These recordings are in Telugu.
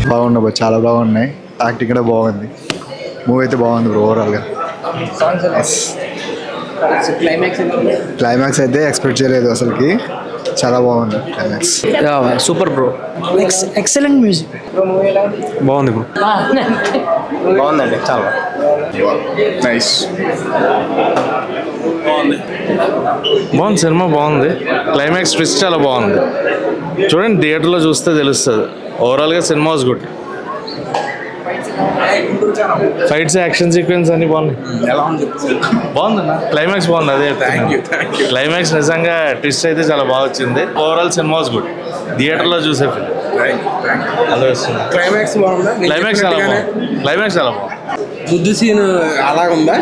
బాగున్నాయి బ్రో, చాలా బాగున్నాయి. యాక్టింగ్ కూడా బాగుంది. మూవీ అయితే బాగుంది బ్రో ఓవరాల్గా. క్లైమాక్స్ అయితే ఎక్స్పెక్ట్ చేయలేదు అసలుకి, చాలా బాగుంది climax. Super bro, excellent music. బాగుంది బ్రో. బాగుందండి, చాలా నైస్. బాగుంది సినిమా, బాగుంది. క్లైమాక్స్ ట్విస్ట్ చాలా బాగుంది. చూడండి, థియేటర్లో చూస్తే తెలుస్తుంది. ఓవరాల్గా cinema was good. Fights, action sequence అన్ని బాగున్నాయి. బాగుందన్న, క్లైమాక్స్ బాగుంది. అదే క్లైమాక్స్ నిజంగా ట్విస్ట్ అయితే చాలా బాగా వచ్చింది. Overall cinema was good. థియేటర్లో చూసే ఫిల్మ్. క్లైమాక్స్ బాగుందా? క్లైమాక్స్ చాలా బాగుంది. క్లైమాక్స్ చాలా బాగుంది. ముద్దు సీన్ అలాగుందా?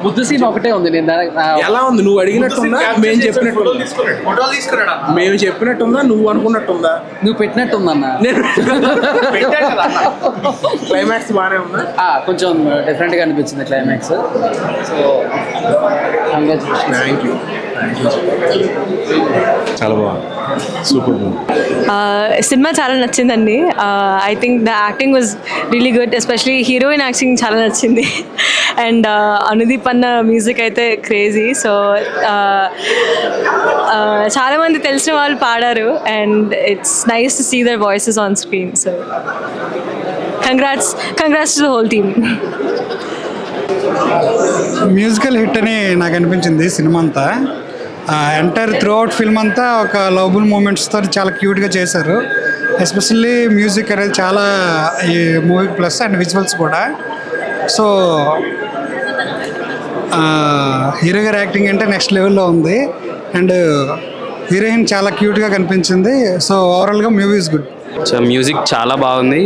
ముద్దు సీన్ ఒకటే ఉంది. నేను ఎలా ఉంది? నువ్వు అడిగినట్టుందా, మేము చెప్పినట్టుందా, నువ్వు అనుకున్నట్టుందా? నువ్వు పెట్టినట్టుందన్నా. క్లైమాక్స్ బాగానే ఉందా? కొంచెం డిఫరెంట్గా అనిపించింది క్లైమాక్స్. So thank you. చాలా బాగుంది, సూపర్. సినిమా చాలా నచ్చిందండి. I think the acting was really good, especially heroine acting చాలా నచ్చింది. అండ్ అనుదీప్ అన్న మ్యూజిక్ అయితే క్రేజీ. సో చాలామంది తెలిసిన వాళ్ళు పాడారు and it's nice to see their voices on screen. So congrats to the whole team. Musical hit అని నాకు అనిపించింది సినిమా అంతా. ఎంటైర్ త్రూ అవుట్ ఫిల్మ్ అంతా ఒక లవబుల్ మూమెంట్స్తో చాలా క్యూట్గా చేశారు. ఎస్పెషల్లీ మ్యూజిక్ అనేది చాలా ఈ మూవీ ప్లస్ అండ్ విజువల్స్ కూడా. సో హీరో గారి యాక్టింగ్ అంటే నెక్స్ట్ లెవెల్లో ఉంది అండ్ హీరోయిన్ చాలా క్యూట్గా కనిపించింది. సో ఓవరాల్గా movie is good. So music చాలా బాగుంది,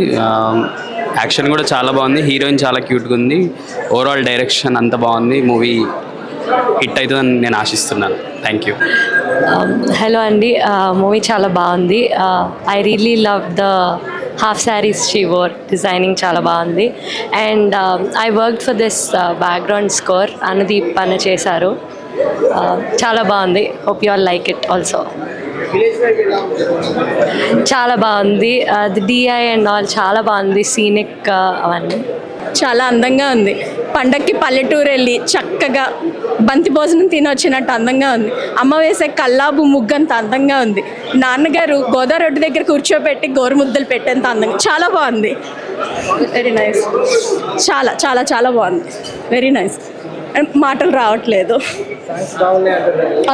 యాక్షన్ కూడా చాలా బాగుంది, హీరోయిన్ చాలా క్యూట్గా ఉంది. ఓవరాల్ డైరెక్షన్ అంతా బాగుంది. మూవీ హిట్ అవుతుందని నేను ఆశిస్తున్నాను. Thank you. హలో అండి, మూవీ చాలా బాగుంది. I really love the half saris she wore, designing చాలా బాగుంది. And I work for this background score, Anudeep అన్న చేశారు. చాలా బాగుంది. Hope you all like it also. చాలా బాగుంది. ది డిఐ అండ్ ఆల్ చాలా బాగుంది. సీనిక్ అవన్నీ చాలా అందంగా ఉంది. పండక్కి పల్లెటూరు వెళ్ళి చక్కగా బంతి భోజనం తినొచ్చినట్టు అందంగా ఉంది. అమ్మ వేసే కల్లాబు ముగ్గంత అందంగా ఉంది. నాన్నగారు గోదావరి రోడ్డు దగ్గర కూర్చోబెట్టి గోరుముద్దలు పెట్టేంత అందంగా చాలా బాగుంది. Very nice. చాలా చాలా చాలా బాగుంది. Very nice. మాటలు రావట్లేదు.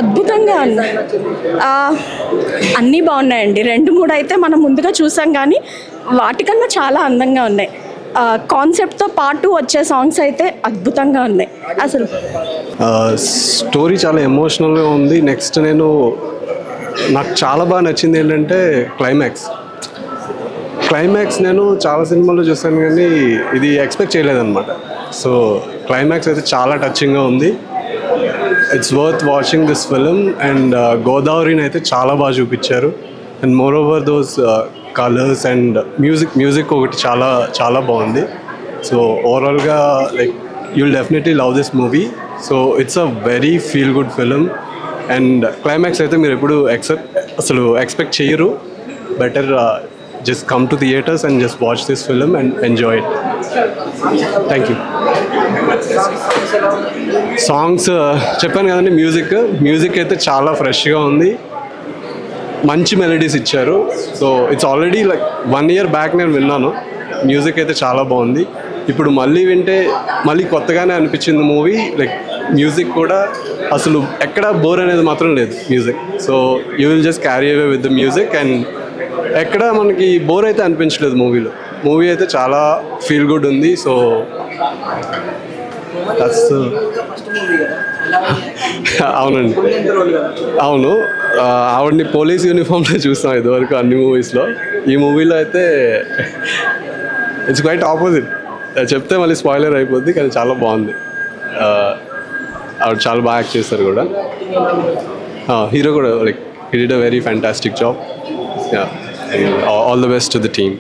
అద్భుతంగా ఉన్నాయి. అన్నీ బాగున్నాయండి. 2-3 అయితే మనం ముందుగా చూసాం కానీ వాటికన్నా చాలా అందంగా ఉన్నాయి. కాన్సెప్ట్తో పాటు వచ్చే సాంగ్స్ అయితే అద్భుతంగా ఉన్నాయి. అసలు స్టోరీ చాలా ఎమోషనల్గా ఉంది. నెక్స్ట్ నాకు చాలా బాగా నచ్చింది ఏంటంటే క్లైమాక్స్ నేను చాలా సినిమాల్లో చూసాను కానీ ఇది ఎక్స్పెక్ట్ చేయలేదన్నమాట. సో క్లైమాక్స్ అయితే చాలా టచింగ్గా ఉంది. It's worth watching this film. And గోదావరిని అయితే చాలా బాగా చూపించారు. And moreover those colours and music ఒకటి చాలా చాలా బాగుంది. సో ఓవరాల్గా like you will definitely love this movie. So it's a very feel good film. And climax అయితే మీరు ఎప్పుడు అసలు ఎక్స్పెక్ట్ చేయరు. Better just come to theaters and just watch this film and enjoy it. Thank you. Songs చెప్పాను కదండి, మ్యూజిక్ అయితే చాలా ఫ్రెష్గా ఉంది. మంచి మెలడీస్ ఇచ్చారు. So it's already like 1 year back నేను విన్నాను. మ్యూజిక్ అయితే చాలా బాగుంది. ఇప్పుడు మళ్ళీ వింటే మళ్ళీ కొత్తగానే అనిపించింది మూవీ. లైక్ మ్యూజిక్ కూడా అసలు ఎక్కడ బోర్ అనేది మాత్రం లేదు music. So you will just carry away with the music and ఎక్కడ మనకి బోర్ అయితే అనిపించలేదు మూవీలో. మూవీ అయితే చాలా ఫీల్ గుడ్ ఉంది. సో అవునండి, అవును. ఆవిడని పోలీస్ యూనిఫామ్లో చూస్తాం ఇదివరకు అన్ని మూవీస్లో. ఈ మూవీలో అయితే ఇట్స్ క్వైట్ ఆపోజిట్. చెప్తే మళ్ళీ స్పాయిలర్ అయిపోద్ది కానీ చాలా బాగుంది. ఆవిడ చాలా బాగా యాక్ట్ చేస్తారు కూడా. హీరో కూడా like he did a very fantastic job. Yeah, all the best to the team.